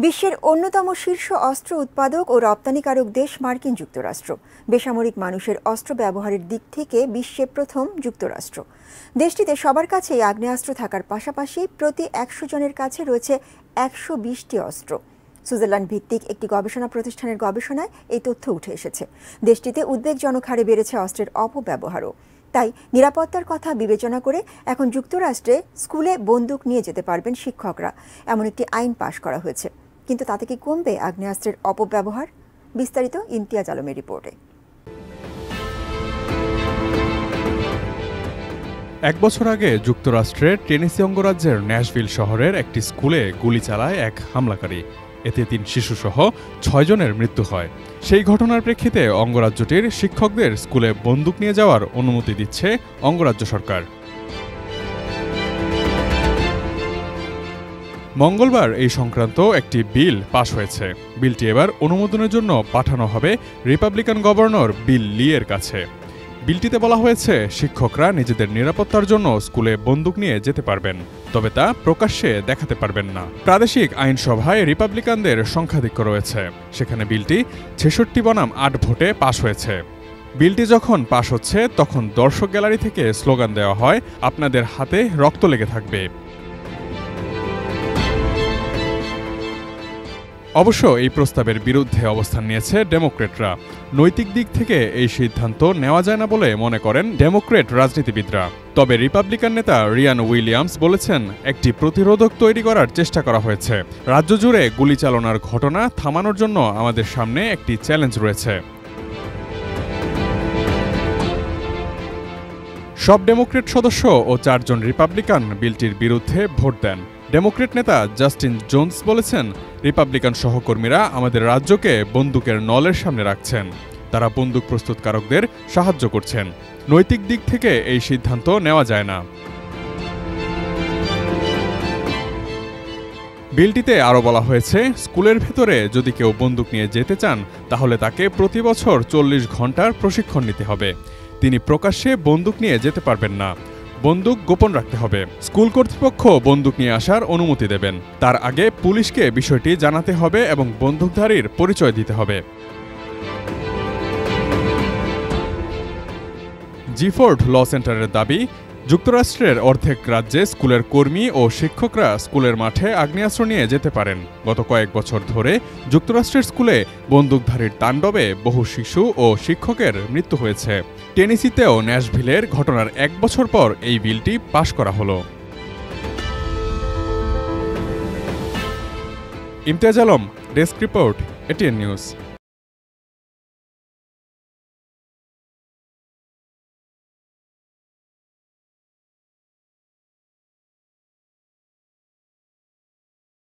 বিশ্বের অন্যতম শীর্ষ অস্ত্র উৎপাদক ও রপ্তানিকারক দেশ মার্কিন যুক্তরাষ্ট্র। বেসামরিক মানুষের অস্ত্র ব্যবহারের দিক থেকে বিশ্বে প্রথম যুক্তরাষ্ট্র। দেশটিতে সবার কাছেই আগ্নেয়াস্ত্র থাকার পাশাপাশি প্রতি ১০০ জনের কাছে রয়েছে ১২০টি অস্ত্র। সুইজারল্যান্ড ভিত্তিক একটি গবেষণা প্রতিষ্ঠানের গবেষণায় এই তথ্য উঠে এসেছে। দেশটিতে উদ্বেগজনক হারে বেড়েছে অস্ত্রের অপব্যবহারও। তাই নিরাপত্তার কথা বিবেচনা করে এখন যুক্তরাষ্ট্রে স্কুলে বন্দুক নিয়ে যেতে পারবেন শিক্ষকরা, এমন একটি আইন পাশ করা হয়েছে। কিন্তু তাতে কি কমবে আগ্নেয়াস্ত্রের অপব্যবহার? বিস্তারিত ইমতিয়াজ আলমের রিপোর্টে। ১ বছর আগে যুক্তরাষ্ট্রের টেনেসি অঙ্গরাজ্যের ন্যাশভিল শহরের একটি স্কুলে গুলি চালায় এক হামলাকারী। এতে ৩ শিশুসহ ৬ জনের মৃত্যু হয়। সেই ঘটনার প্রেক্ষিতে অঙ্গরাজ্যটির শিক্ষকদের স্কুলে বন্দুক নিয়ে যাওয়ার অনুমতি দিচ্ছে অঙ্গরাজ্য সরকার। মঙ্গলবার এই সংক্রান্ত একটি বিল পাশ হয়েছে। বিলটি এবার অনুমোদনের জন্য পাঠানো হবে রিপাবলিকান গভর্নর বিল লি এর কাছে। বিলটিতে বলা হয়েছে, শিক্ষকরা নিজেদের নিরাপত্তার জন্য স্কুলে বন্দুক নিয়ে যেতে পারবেন, তবে তা প্রকাশ্যে দেখাতে পারবেন না। প্রাদেশিক আইনসভায় রিপাবলিকানদের সংখ্যাধিক্য রয়েছে। সেখানে বিলটি ৬৬ বনাম ৮ ভোটে পাশ হয়েছে। বিলটি যখন পাশ হচ্ছে তখন দর্শক গ্যালারি থেকে স্লোগান দেওয়া হয়, আপনাদের হাতে রক্ত লেগে থাকবে। অবশ্য এই প্রস্তাবের বিরুদ্ধে অবস্থান নিয়েছে ডেমোক্রেটরা। নৈতিক দিক থেকে এই সিদ্ধান্ত নেওয়া যায় না বলে মনে করেন ডেমোক্রেট রাজনীতিবিদরা। তবে রিপাবলিকান নেতা রিয়ান উইলিয়ামস বলেছেন, একটি প্রতিরোধক তৈরি করার চেষ্টা করা হয়েছে। রাজ্য জুড়ে গুলি চালনার ঘটনা থামানোর জন্য আমাদের সামনে একটি চ্যালেঞ্জ রয়েছে। সব ডেমোক্রেট সদস্য ও ৪ জন রিপাবলিকান বিলটির বিরুদ্ধে ভোট দেন। ডেমোক্রেট নেতা জাস্টিন জোন্স বলেছেন, রিপাবলিকান সহকর্মীরা আমাদের রাজ্যকে বন্দুকের নলের সামনে রাখছেন। তারা বন্দুক প্রস্তুতকারকদের সাহায্য করছেন। নৈতিক দিক থেকে এই সিদ্ধান্ত নেওয়া যায় না। বিলটিতে আরও বলা হয়েছে, স্কুলের ভেতরে যদি কেউ বন্দুক নিয়ে যেতে চান তাহলে তাকে প্রতি বছর ৪০ ঘন্টার প্রশিক্ষণ নিতে হবে। তিনি প্রকাশ্যে বন্দুক নিয়ে যেতে পারবেন না। বন্দুক গোপন রাখতে হবে। স্কুল কর্তৃপক্ষ বন্দুক নিয়ে আসার অনুমতি দেবেন। তার আগে পুলিশকে বিষয়টি জানাতে হবে এবং বন্দুকধারীর পরিচয় দিতে হবে। জিফোর্ড ল সেন্টারের দাবি, যুক্তরাষ্ট্রের অর্ধেক রাজ্যে স্কুলের কর্মী ও শিক্ষকরা স্কুলের মাঠে আগ্নেয়াস্ত্র নিয়ে যেতে পারেন। গত কয়েক বছর ধরে যুক্তরাষ্ট্রের স্কুলে বন্দুকধারীর তাণ্ডবে বহু শিশু ও শিক্ষকের মৃত্যু হয়েছে। টেনেসিতেও ন্যাশভিলের ঘটনার ১ বছর পর এই বিলটি পাশ করা হলো। Imtiaz Alam, desk report, ATN news.